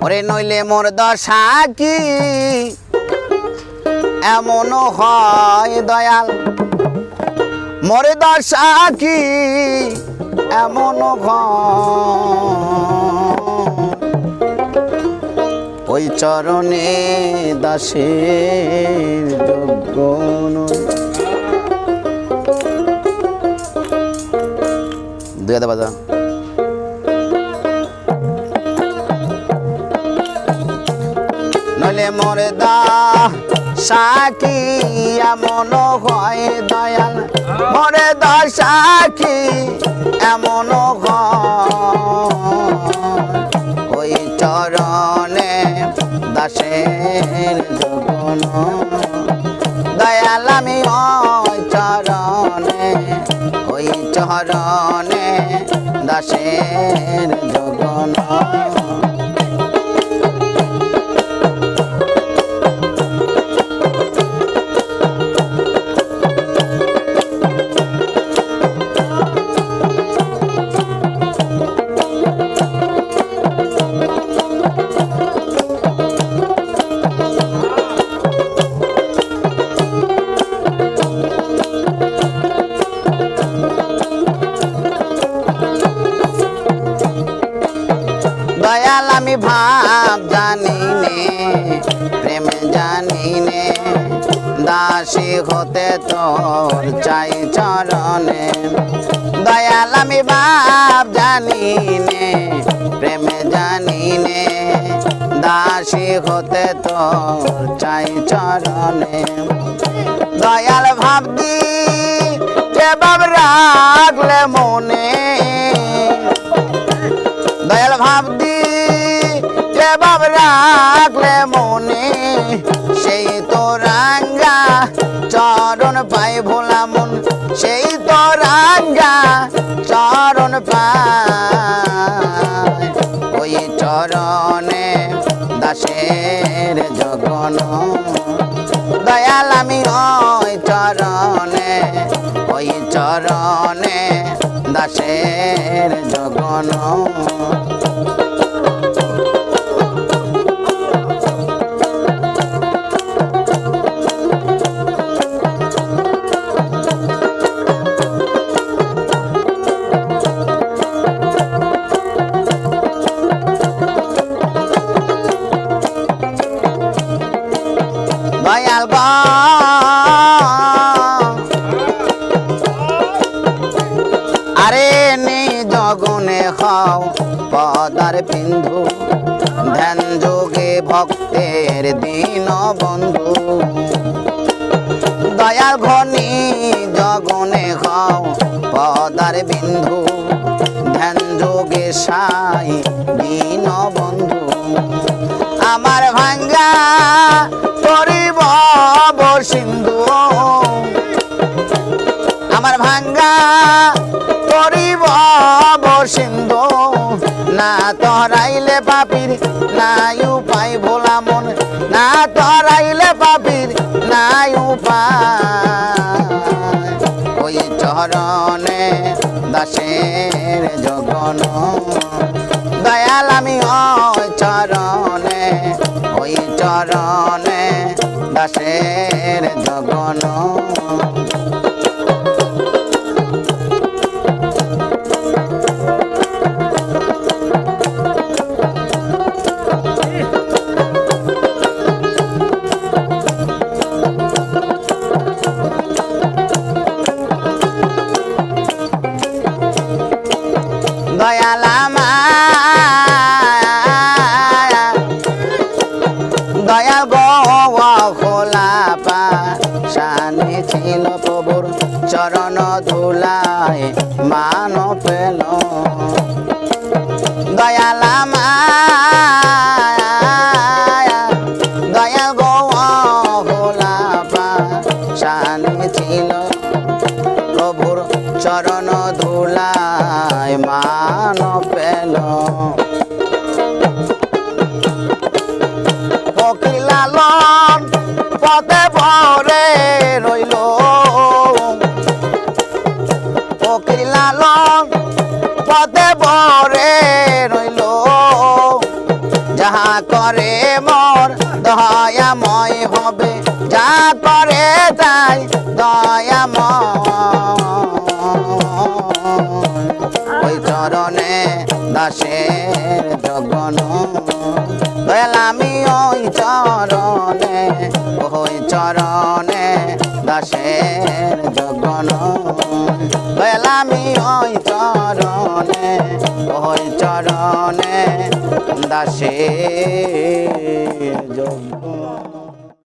ওরে নইলে মোর দশা কি এমনও হয় দয়াল, মোর দশা কি এমনও হয়, ওই চরণে দাসের যোগ্য নয়। দুই হাতে বাজা। নইলে মোর দশা কি এমন হয় দয়াল, মোর দশা কি এমন হয়, ওই চরণে দাসের যোগন দয়াল আমি ওই চরণে, ওই চরণে দাসের যোগন। দয়াল আমি ভাব জানি নে, প্রেম জানি নে, দাসী হতে তোর চাই চরণে। দয়াল আমি ভাব জানি নে, প্রেম জানি নে, দাসী হতে তোর চাই চরণে। দয়াল ভাব দি যে ভাব রাখলে মনে, দয়াল ভাব দি যে ভাব রাখলে মনে, সেই তো রাঙ্গা চরণ পাই ভোলা মন, সেই তো রাঙ্গা চরণ পাই, ওই চরণে দাসের জগন। দয়াল আমি ওই চরণে, ওই চরণে দাসের জগন। দয়াল গো আরে নি জগনে হও পদার বিন্ধু, ধ্যান যোগে ভক্তের দীন বন্ধু। দয়াল ঘনি জগনে হও পদার বিন্ধু, ধ্যান যোগে সাই দীন বন্ধু। আমার ভাঙ্গা করিব সিন্ধু, আমার ভাঙ্গা করিব সিন্ধু, না তরাইলে পাপির নাই উপায় ভোলা মন, না তরাইলে পাপির নাই উপায়, ওই চরণে দাসের জগন। দয়াল আমি ওই চরণে, ওই চরণে দাসের জগন। দয়াল দয়াল গো খোলা পাশানি ছিল প্রভুর চরণ ধুলায় মান পেল। দয়াল দয়াল গো খোলা পাশানি ছিল প্রভুর চরণ ধুলায় মান পেল। ফকিলালন পথে ভরে রইল, ফকিলালন পথে ভরে রইল, যাহা করে মোর দয়াময় হবে, যা করে তাই দয়াময়। ওই চরণে দাসের জগন, দয়াল আমি ওই চরণে, ওই চরণে দাসের জগন, দয়াল আমি ওই চরণে, ওই চরণে দাসের